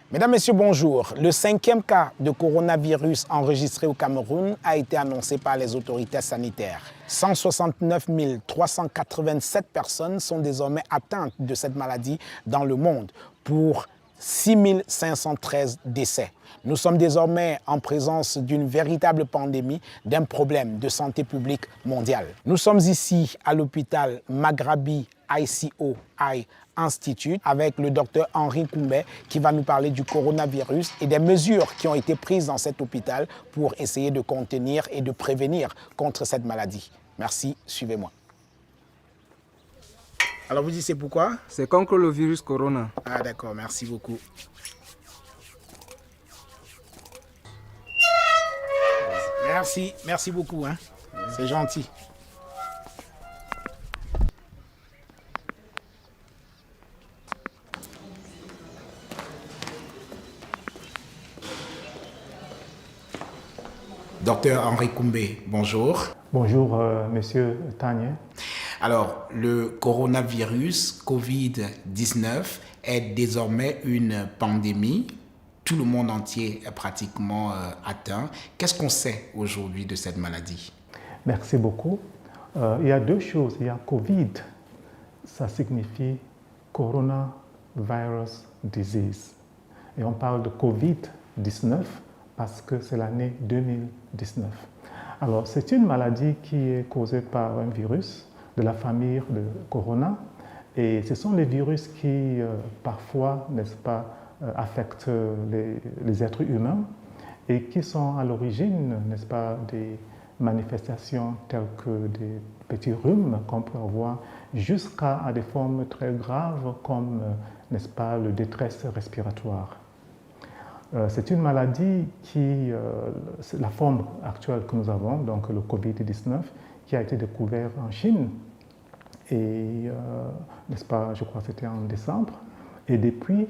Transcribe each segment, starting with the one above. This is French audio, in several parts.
Mesdames, Messieurs, bonjour. Le 5e cas de coronavirus enregistré au Cameroun a été annoncé par les autorités sanitaires. 169 387 personnes sont désormais atteintes de cette maladie dans le monde pour 6 513 décès. Nous sommes désormais en présence d'une véritable pandémie, d'un problème de santé publique mondiale. Nous sommes ici à l'hôpital Maghrabi ICO-I Institute avec le docteur Henri Koumbé qui va nous parler du coronavirus et des mesures qui ont été prises dans cet hôpital pour essayer de contenir et de prévenir contre cette maladie. Merci, suivez-moi. Alors vous dites c'est pourquoi? C'est contre le virus corona. Ah d'accord, merci beaucoup. Merci beaucoup, hein. C'est gentil. Docteur Henri Koumbé, bonjour. Bonjour, Monsieur Tanier. Alors, le coronavirus Covid-19 est désormais une pandémie. Tout le monde entier est pratiquement atteint. Qu'est-ce qu'on sait aujourd'hui de cette maladie? Merci beaucoup. Il y a deux choses. Il y a Covid, ça signifie Coronavirus Disease. Et on parle de Covid-19 parce que c'est l'année 2019. Alors, c'est une maladie qui est causée par un virus de la famille de Corona. Et ce sont les virus qui, parfois, n'est-ce pas, affectent les êtres humains et qui sont à l'origine, n'est-ce pas, des manifestations telles que des petits rhumes qu'on peut avoir jusqu'à des formes très graves comme, n'est-ce pas, le détresse respiratoire. C'est une maladie qui, c'est la forme actuelle que nous avons, donc le Covid-19, qui a été découvert en Chine. Et, n'est-ce pas, je crois que c'était en décembre. Et depuis,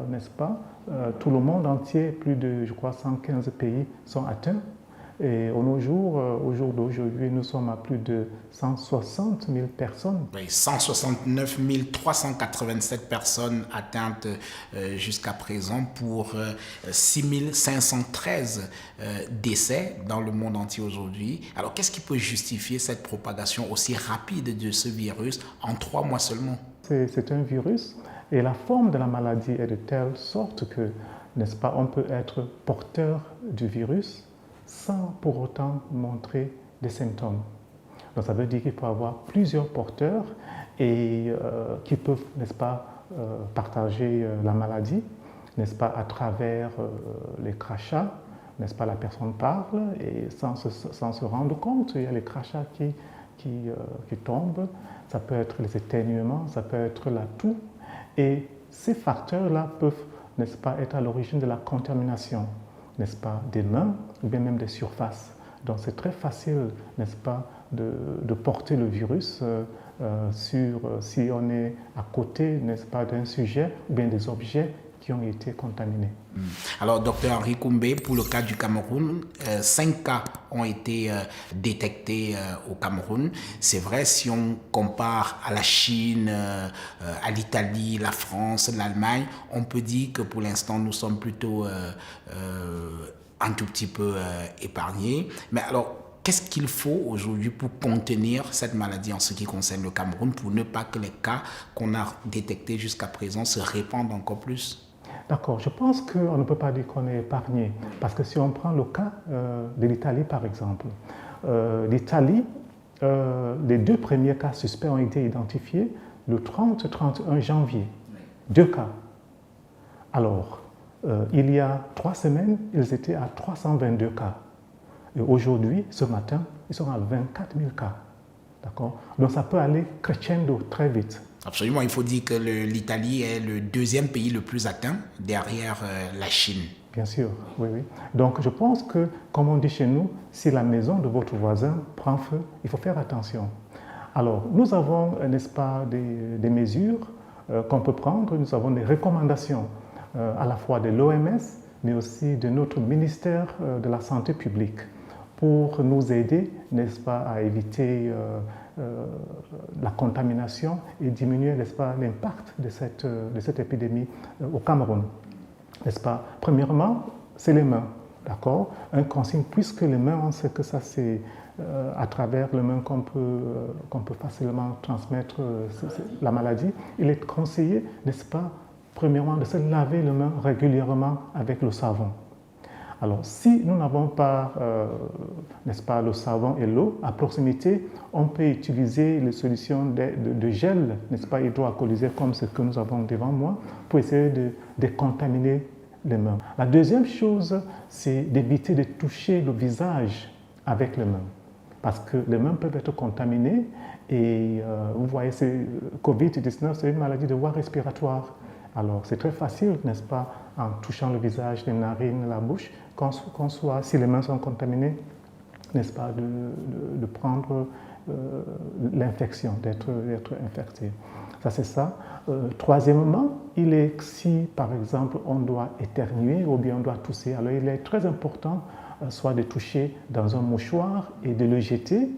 n'est-ce pas, tout le monde entier, plus de, je crois, 115 pays sont atteints. Et au jour d'aujourd'hui, nous sommes à plus de 160 000 personnes. Oui, 169 387 personnes atteintes jusqu'à présent pour 6 513 décès dans le monde entier aujourd'hui. Alors, qu'est-ce qui peut justifier cette propagation aussi rapide de ce virus en 3 mois seulement? C'est un virus et la forme de la maladie est de telle sorte que, n'est-ce pas, on peut être porteur du virus sans pour autant montrer des symptômes. Donc ça veut dire qu'il faut avoir plusieurs porteurs et qui peuvent, n'est-ce pas, partager la maladie, n'est-ce pas, à travers les crachats, n'est-ce pas, la personne parle et sans se rendre compte, il y a les crachats qui tombent, ça peut être les éternuements, ça peut être la toux et ces facteurs-là peuvent, n'est-ce pas, être à l'origine de la contamination, n'est-ce pas, des mains ou bien même des surfaces. Donc c'est très facile, n'est-ce pas, de porter le virus si on est à côté, n'est-ce pas, d'un sujet ou bien des objets qui ont été contaminés. Alors, docteur Henri Koumbé, pour le cas du Cameroun, 5 cas ont été détectés au Cameroun. C'est vrai, si on compare à la Chine, à l'Italie, la France, l'Allemagne, on peut dire que pour l'instant, nous sommes plutôt un tout petit peu épargnés. Mais alors, qu'est-ce qu'il faut aujourd'hui pour contenir cette maladie en ce qui concerne le Cameroun, pour ne pas que les cas qu'on a détectés jusqu'à présent se répandent encore plus? D'accord, je pense qu'on ne peut pas dire qu'on est épargné, parce que si on prend le cas de l'Italie par exemple, l'Italie, les 2 premiers cas suspects ont été identifiés le 30-31 janvier, 2 cas. Alors, il y a 3 semaines, ils étaient à 322 cas. Et aujourd'hui, ce matin, ils sont à 24 000 cas. D'accord? Donc ça peut aller crescendo très vite. Absolument, il faut dire que l'Italie est le 2e pays le plus atteint derrière la Chine. Bien sûr, oui, oui. Donc je pense que, comme on dit chez nous, si la maison de votre voisin prend feu, il faut faire attention. Alors, nous avons, n'est-ce pas, des mesures qu'on peut prendre, nous avons des recommandations à la fois de l'OMS, mais aussi de notre ministère de la Santé publique pour nous aider, n'est-ce pas, à éviter la contamination et diminuer, n'est-ce pas, l'impact de cette épidémie au Cameroun. n'est-ce pas? Premièrement, c'est les mains, d'accord? Un consigne, puisque les mains, on sait que ça c'est à travers les mains qu'on peut facilement transmettre la maladie. Il est conseillé, n'est-ce pas, premièrement, de se laver les mains régulièrement avec le savon. Alors, si nous n'avons pas, n'est-ce pas, le savon et l'eau à proximité, on peut utiliser les solutions de gel, n'est-ce pas, hydroalcoolisé comme ce que nous avons devant moi, pour essayer de décontaminer les mains. La deuxième chose, c'est d'éviter de toucher le visage avec les mains, parce que les mains peuvent être contaminées et vous voyez, Covid-19, c'est une maladie de voie respiratoire. Alors, c'est très facile, n'est-ce pas, en touchant le visage, les narines, la bouche, si les mains sont contaminées, n'est-ce pas, de prendre l'infection, d'être infecté. Ça, c'est ça. Troisièmement, si, par exemple, on doit éternuer ou bien on doit tousser, alors il est très important soit de toucher dans un mouchoir et de le jeter,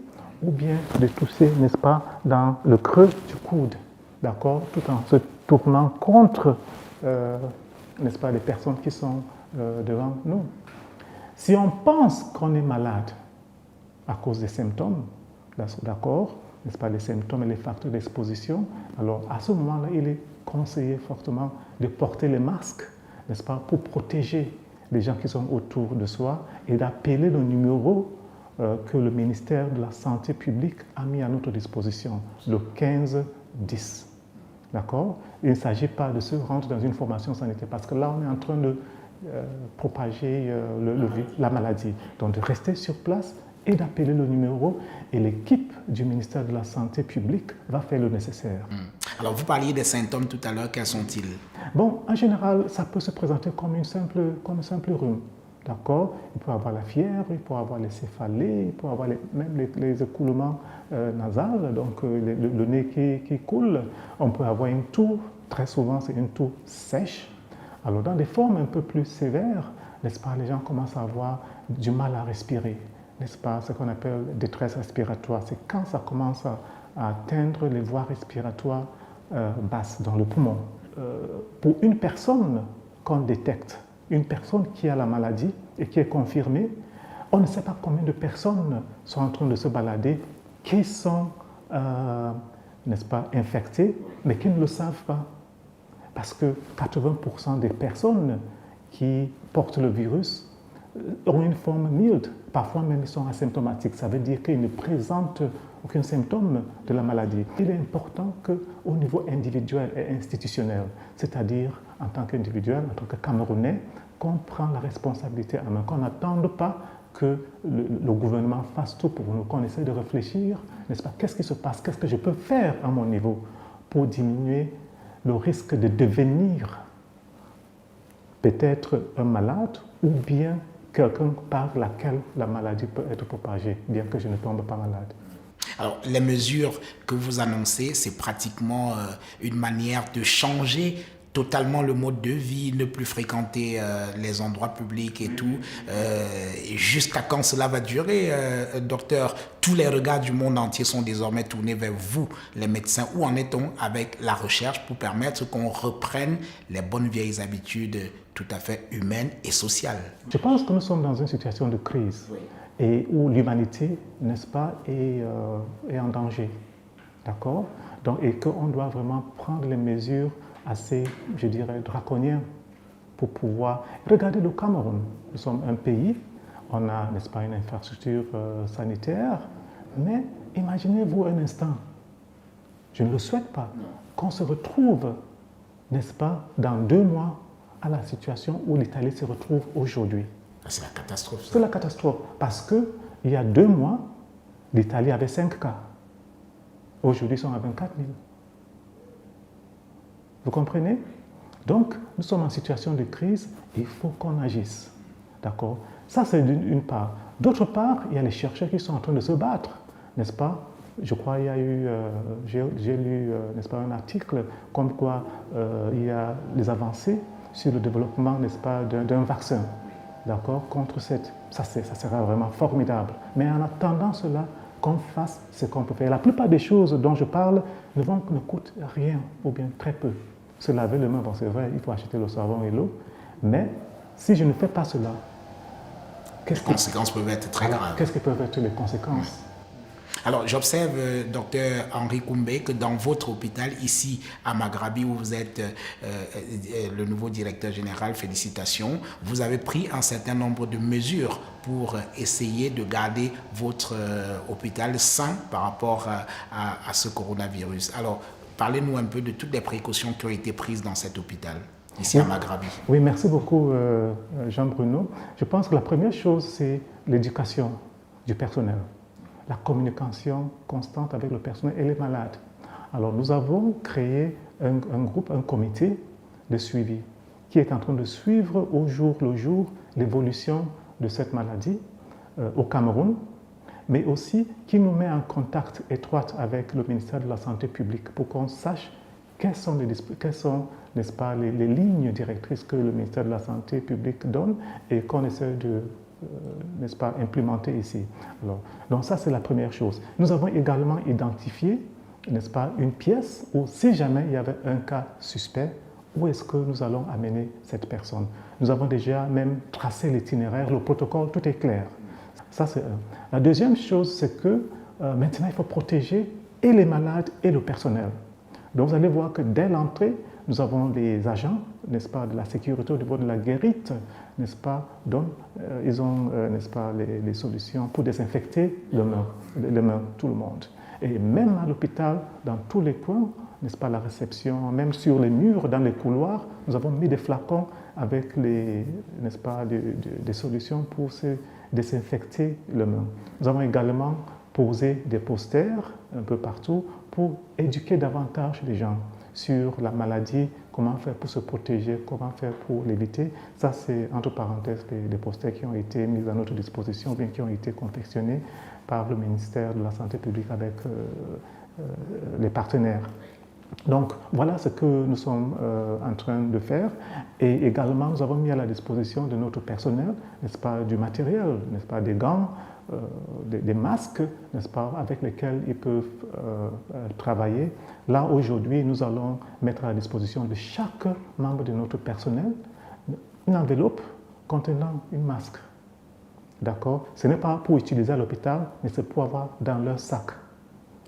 ou bien de tousser, n'est-ce pas, dans le creux du coude, d'accord, tout en se tournant contre, n'est-ce pas, les personnes qui sont devant nous. Si on pense qu'on est malade à cause des symptômes, d'accord, n'est-ce pas, les symptômes et les facteurs d'exposition, alors à ce moment-là, il est conseillé fortement de porter les masques, n'est-ce pas, pour protéger les gens qui sont autour de soi et d'appeler le numéro que le ministère de la Santé publique a mis à notre disposition, le 1510. D'accord? Il ne s'agit pas de se rendre dans une formation sanitaire parce que là, on est en train de propager la maladie. Donc, de rester sur place et d'appeler le numéro et l'équipe du ministère de la Santé publique va faire le nécessaire. Alors, vous parliez des symptômes tout à l'heure, quels sont-ils? Bon, en général, ça peut se présenter comme un simple rhume. D'accord? Il peut avoir la fièvre, il peut avoir les céphalées, il peut avoir même les écoulements nasales, donc le nez qui coule. On peut avoir une toux, très souvent c'est une toux sèche. Alors dans des formes un peu plus sévères, n'est-ce pas, les gens commencent à avoir du mal à respirer, n'est-ce pas, ce qu'on appelle détresse respiratoire. C'est quand ça commence à atteindre les voies respiratoires basses dans le poumon. Pour une personne qu'on détecte, une personne qui a la maladie et qui est confirmée, on ne sait pas combien de personnes sont en train de se balader qui sont, n'est-ce pas, infectées, mais qui ne le savent pas. Parce que 80% des personnes qui portent le virus ont une forme milde, parfois même ils sont asymptomatiques. Ça veut dire qu'ils ne présentent aucun symptôme de la maladie. Il est important qu'au niveau individuel et institutionnel, c'est-à-dire en tant qu'individuel, en tant que Camerounais, qu'on prend la responsabilité en main, qu'on n'attende pas que le gouvernement fasse tout pour nous, qu'on essaie de réfléchir, n'est-ce pas, qu'est-ce qui se passe, qu'est-ce que je peux faire à mon niveau pour diminuer le risque de devenir peut-être un malade ou bien quelqu'un par laquelle la maladie peut être propagée, bien que je ne tombe pas malade. Alors, les mesures que vous annoncez, c'est pratiquement une manière de changer totalement le mode de vie, ne plus fréquenter les endroits publics et tout. Jusqu'à quand cela va durer, docteur? Tous les regards du monde entier sont désormais tournés vers vous, les médecins. Où en est-on avec la recherche pour permettre qu'on reprenne les bonnes vieilles habitudes tout à fait humaines et sociales? Je pense que nous sommes dans une situation de crise. Oui. Et où l'humanité, n'est-ce pas, est en danger, d'accord? Donc, et qu'on doit vraiment prendre les mesures assez, je dirais, draconiennes pour pouvoir... Regardez le Cameroun, nous sommes un pays, on a, n'est-ce pas, une infrastructure sanitaire, mais imaginez-vous un instant, je ne le souhaite pas, qu'on se retrouve, n'est-ce pas, dans 2 mois à la situation où l'Italie se retrouve aujourd'hui. C'est la catastrophe. C'est la catastrophe. Parce qu'il y a 2 mois, l'Italie avait 5 cas. Aujourd'hui, ils sont à 24 000. Vous comprenez? Donc, nous sommes en situation de crise et il faut qu'on agisse. D'accord? Ça, c'est d'une part. D'autre part, il y a les chercheurs qui sont en train de se battre, n'est-ce pas? Je crois qu'il y a eu, j'ai lu, n'est-ce pas, un article comme quoi il y a les avancées sur le développement, n'est-ce pas, d'un vaccin. D'accord, contre cette... Ça sera vraiment formidable. Mais en attendant cela, qu'on fasse ce qu'on peut faire. La plupart des choses dont je parle ne coûtent rien ou bien très peu. Se laver les mains, bon, c'est vrai, il faut acheter le savon et l'eau, Mais si je ne fais pas cela, les conséquences peuvent être très graves. Qu'est-ce que peuvent être les conséquences? Alors, j'observe, docteur Henri Koumbé, que dans votre hôpital, ici à Maghrabi, où vous êtes le nouveau directeur général, félicitations, vous avez pris un certain nombre de mesures pour essayer de garder votre hôpital sain par rapport à ce coronavirus. Alors, parlez-nous un peu de toutes les précautions qui ont été prises dans cet hôpital, ici à Maghrabi. Oui, merci beaucoup, Jean-Bruno. Je pense que la première chose, c'est l'éducation du personnel. La communication constante avec le personnel et les malades. Alors, nous avons créé un groupe, un comité de suivi qui est en train de suivre au jour le jour l'évolution de cette maladie au Cameroun, mais aussi qui nous met en contact étroit avec le ministère de la Santé publique pour qu'on sache quelles sont, n'est-ce pas, les lignes directrices que le ministère de la Santé publique donne et qu'on essaie de n'est-ce pas, implémenté ici. Alors, donc ça, c'est la première chose. Nous avons également identifié, n'est-ce pas, une pièce où, si jamais il y avait un cas suspect, où est-ce que nous allons amener cette personne? Nous avons déjà même tracé l'itinéraire, le protocole, tout est clair. Ça, c'est un. La deuxième chose, c'est que maintenant, il faut protéger et les malades et le personnel. Donc, vous allez voir que dès l'entrée, nous avons les agents, n'est-ce pas, de la sécurité au niveau de la guérite, n'est-ce pas, donc ils ont, n'est-ce pas, les solutions pour désinfecter les mains, tout le monde. Et même à l'hôpital, dans tous les coins, n'est-ce pas, la réception, même sur les murs, dans les couloirs, nous avons mis des flacons avec n'est-ce pas, des solutions pour se désinfecter les mains. Nous avons également posé des posters un peu partout pour éduquer davantage les gens sur la maladie, comment faire pour se protéger, comment faire pour l'éviter. Ça, c'est entre parenthèses des posters qui ont été mis à notre disposition, bien qui ont été confectionnés par le ministère de la Santé publique avec les partenaires. Donc, voilà ce que nous sommes en train de faire. Et également, nous avons mis à la disposition de notre personnel, n'est-ce pas, du matériel, n'est-ce pas, des gants, des masques, n'est-ce pas, avec lesquels ils peuvent travailler. Là, aujourd'hui, nous allons mettre à la disposition de chaque membre de notre personnel une enveloppe contenant un masque. D'accord? Ce n'est pas pour utiliser à l'hôpital, mais c'est pour avoir dans leur sac.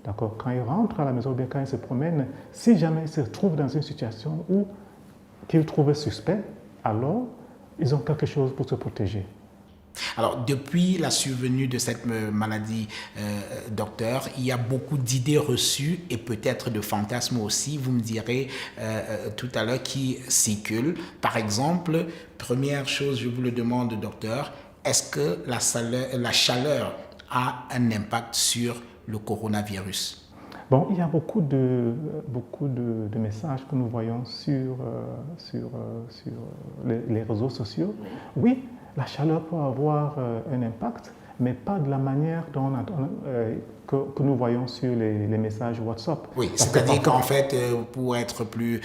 D'accord? Quand ils rentrent à la maison, ou bien quand ils se promènent, si jamais ils se trouvent dans une situation où qu'ils trouvent suspect, alors ils ont quelque chose pour se protéger. Alors, depuis la survenue de cette maladie, docteur, il y a beaucoup d'idées reçues et peut-être de fantasmes aussi, vous me direz tout à l'heure, qui circulent. Par exemple, première chose, je vous le demande, docteur, est-ce que la chaleur a un impact sur le coronavirus? Bon, il y a beaucoup de messages que nous voyons sur les réseaux sociaux. Oui, la chaleur peut avoir un impact, mais pas de la manière dont que nous voyons sur les messages WhatsApp. Oui, c'est-à-dire qu'en fait, pour être plus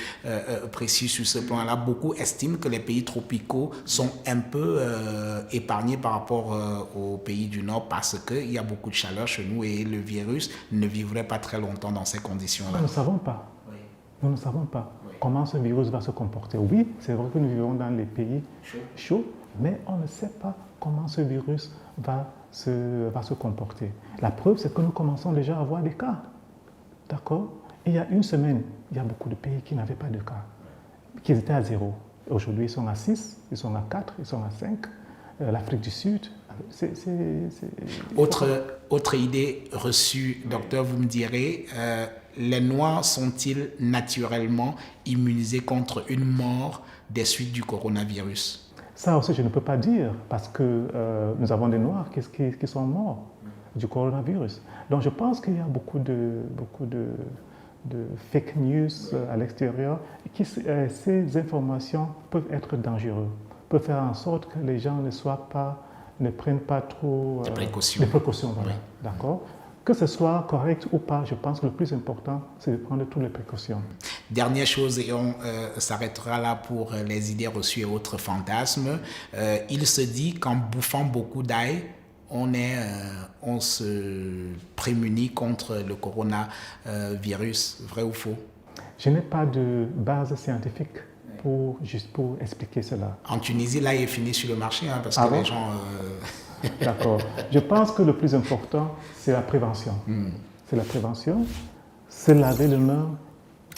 précis sur ce plan-là, beaucoup estiment que les pays tropicaux sont un peu épargnés par rapport aux pays du Nord parce qu'il y a beaucoup de chaleur chez nous et le virus ne vivrait pas très longtemps dans ces conditions-là. Nous ne savons pas. Oui. Nous ne savons pas comment ce virus va se comporter. Oui, c'est vrai que nous vivons dans les pays chauds, mais on ne sait pas comment ce virus va se comporter. La preuve, c'est que nous commençons déjà à avoir des cas. D'accord? Il y a une semaine, il y a beaucoup de pays qui n'avaient pas de cas, qui étaient à 0. Aujourd'hui, ils sont à 6, ils sont à 4, ils sont à 5. L'Afrique du Sud, Autre idée reçue, docteur, vous me direz, les Noirs sont-ils naturellement immunisés contre une mort des suites du coronavirus? Ça aussi, je ne peux pas dire, parce que nous avons des Noirs qui sont morts du coronavirus. Donc je pense qu'il y a beaucoup de fake news à l'extérieur. Ces informations peuvent être dangereuses, peuvent faire en sorte que les gens ne prennent pas trop de précautions. Voilà. Oui. D'accord? Que ce soit correct ou pas, je pense que le plus important, c'est de prendre toutes les précautions. Dernière chose, et on s'arrêtera là pour les idées reçues et autres fantasmes. Il se dit qu'en bouffant beaucoup d'ail, on se prémunit contre le coronavirus. Vrai ou faux? Je n'ai pas de base scientifique juste pour expliquer cela. En Tunisie, là, il est fini sur le marché, hein, parce Ah que bon? les gens... D'accord. Je pense que le plus important, c'est la prévention. C'est la prévention, se laver les mains,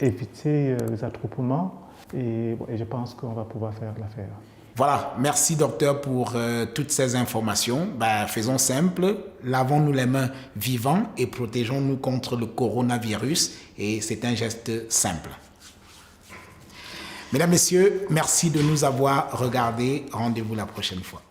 éviter les attroupements, et je pense qu'on va pouvoir faire l'affaire. Voilà, merci docteur pour toutes ces informations. Faisons simple, lavons-nous les mains vivants et protégeons-nous contre le coronavirus. Et c'est un geste simple. Mesdames, Messieurs, merci de nous avoir regardés. Rendez-vous la prochaine fois.